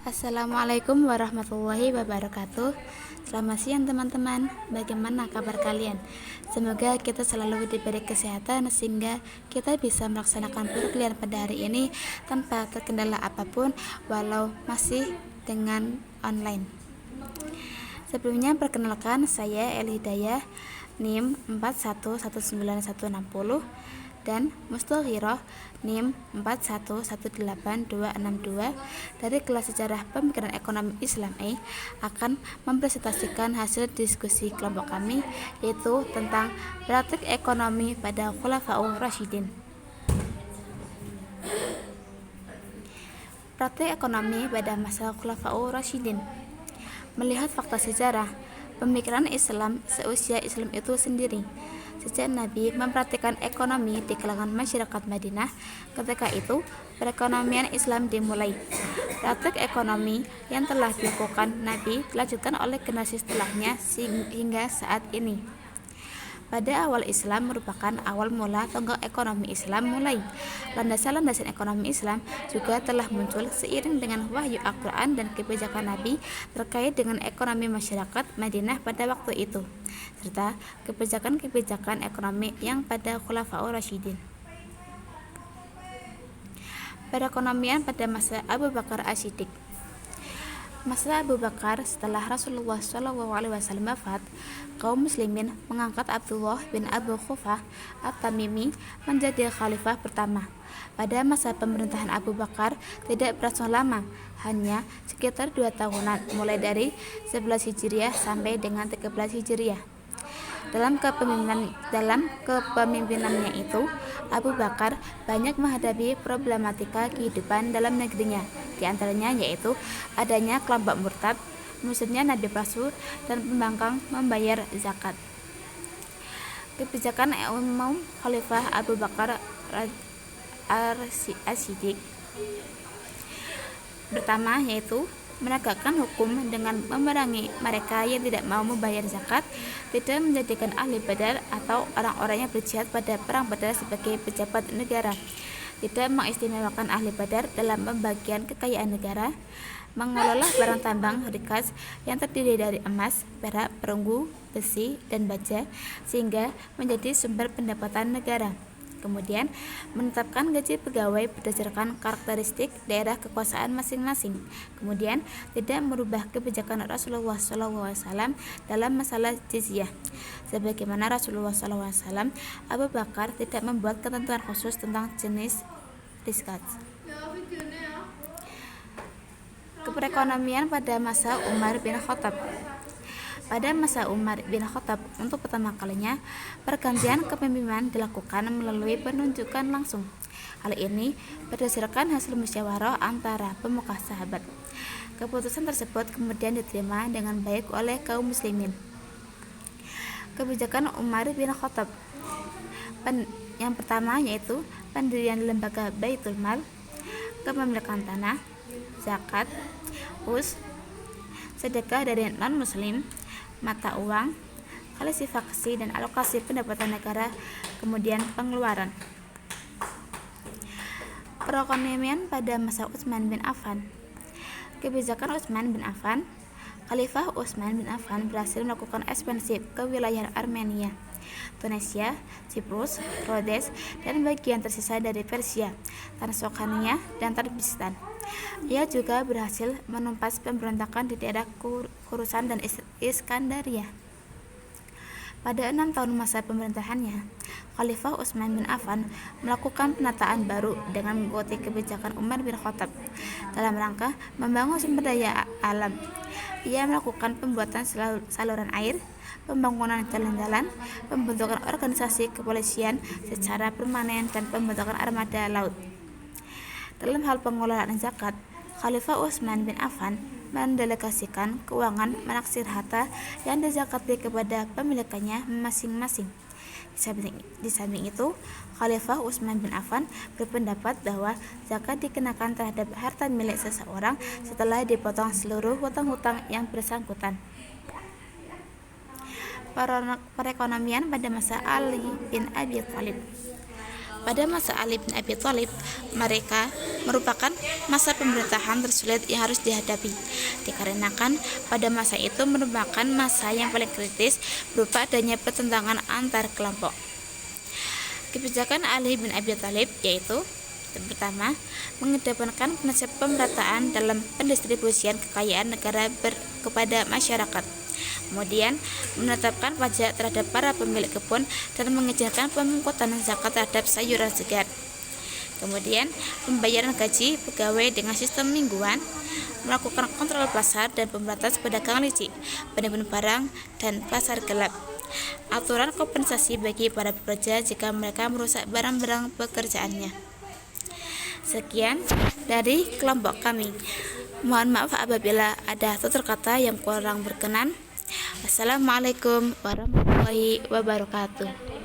Assalamualaikum warahmatullahi wabarakatuh. Selamat siang teman-teman. Bagaimana kabar kalian? Semoga kita selalu diberi kesehatan sehingga kita bisa melaksanakan perkuliahan pada hari ini tanpa terkendala apapun, walau masih dengan online. Sebelumnya perkenalkan, saya El Hidayah, NIM 4119160 dan Mustahirah NIM 4118262 dari kelas Sejarah Pemikiran Ekonomi Islam akan mempresentasikan hasil diskusi kelompok kami, yaitu tentang praktik ekonomi pada Khulafaur Rasyidin. Praktik ekonomi pada masa Khulafaur Rasyidin. Melihat fakta sejarah, pemikiran Islam seusia Islam itu sendiri. Sejak Nabi mempraktikkan ekonomi di kalangan masyarakat Madinah, ketika itu perekonomian Islam dimulai. Praktik ekonomi yang telah dilakukan Nabi dilanjutkan oleh generasi setelahnya hingga saat ini. Pada awal Islam merupakan awal mula tonggak ekonomi Islam mulai. Landasan-landasan ekonomi Islam juga telah muncul seiring dengan wahyu Al-Quran dan kebijakan Nabi terkait dengan ekonomi masyarakat Madinah pada waktu itu, serta kebijakan-kebijakan ekonomi yang pada Khulafaur Rasyidin. Perekonomian pada masa Abu Bakar As-Siddiq. Masa Abu Bakar setelah Rasulullah SAW wafat, kaum muslimin mengangkat Abdullah bin Abu Khufah At-Tamimi menjadi khalifah pertama. Pada masa pemerintahan Abu Bakar tidak berlangsung lama, hanya sekitar 2 tahunan, mulai dari 11 Hijriah sampai dengan 13 Hijriah. Dalam kepemimpinannya itu, Abu Bakar banyak menghadapi problematika kehidupan dalam negerinya, di antaranya yaitu adanya kelompok murtad, muslimnya Nabi palsu, dan pembangkang membayar zakat. Kebijakan umum Khalifah Abu Bakar As-Siddiq pertama yaitu menegakkan hukum dengan memerangi mereka yang tidak mau membayar zakat, tidak menjadikan ahli badar atau orang-orang yang berjihad pada perang Badar sebagai pejabat negara, tidak mengistimewakan ahli badar dalam pembagian kekayaan negara, mengelola barang tambang rikas yang terdiri dari emas, perak, perunggu, besi, dan baja sehingga menjadi sumber pendapatan negara. Kemudian menetapkan gaji pegawai berdasarkan karakteristik daerah kekuasaan masing-masing. Kemudian tidak merubah kebijakan Rasulullah SAW dalam masalah jizyah. Sebagaimana Rasulullah SAW, Abu Bakar tidak membuat ketentuan khusus tentang jenis zakat. Keperekonomian pada masa Umar bin Khattab. Pada masa Umar bin Khattab, untuk pertama kalinya pergantian kepemimpinan dilakukan melalui penunjukan langsung. Hal ini berdasarkan hasil musyawarah antara pemuka sahabat. Keputusan tersebut kemudian diterima dengan baik oleh kaum muslimin. Kebijakan Umar bin Khattab yang pertama yaitu pendirian lembaga Baitul Mal, kepemilikan tanah, zakat, sedekah dari non-muslim, mata uang, kalsifikasi dan alokasi pendapatan negara, kemudian pengeluaran. Perekonomian pada masa Utsman bin Affan. Kebijakan Utsman bin Affan. Khalifah Utsman bin Affan berhasil melakukan ekspansi ke wilayah Armenia, Tunisia, Siprus, Rhodes, dan bagian tersisa dari Persia, Transokania, dan Tajikistan. Ia juga berhasil menumpas pemberontakan di daerah Khorasan dan Iskandaria. Pada 6 tahun masa pemerintahannya, Khalifah Utsman bin Affan melakukan penataan baru dengan mengikuti kebijakan Umar bin Khattab dalam rangka membangun sumber daya alam. Ia melakukan pembuatan saluran air, pembangunan jalan-jalan, pembentukan organisasi kepolisian secara permanen, dan pembentukan armada laut. Dalam hal pengelolaan zakat, Khalifah Utsman bin Affan mendelegasikan keuangan menaksir harta yang dizakati kepada pemilikannya masing-masing. Di samping itu, Khalifah Utsman bin Affan berpendapat bahwa zakat dikenakan terhadap harta milik seseorang setelah dipotong seluruh hutang-hutang yang bersangkutan. Perekonomian pada masa Ali bin Abi Thalib. Pada masa Ali bin Abi Thalib, mereka merupakan masa pemerintahan tersulit yang harus dihadapi, dikarenakan pada masa itu merupakan masa yang paling kritis berupa adanya pertentangan antar kelompok. Kebijakan Ali bin Abi Thalib yaitu yang pertama, mengedepankan prinsip pemerataan dalam pendistribusian kekayaan negara kepada masyarakat. Kemudian, menetapkan pajak terhadap para pemilik kebun dan mengizinkan pemungutan zakat terhadap sayuran segar. Kemudian, pembayaran gaji pegawai dengan sistem mingguan, melakukan kontrol pasar dan pemberantasan pedagang licik, penipuan barang, dan pasar gelap. Aturan kompensasi bagi para pekerja jika mereka merusak barang-barang pekerjaannya. Sekian dari kelompok kami. Mohon maaf apabila ada tutur kata yang kurang berkenan. Assalamualaikum warahmatullahi wabarakatuh.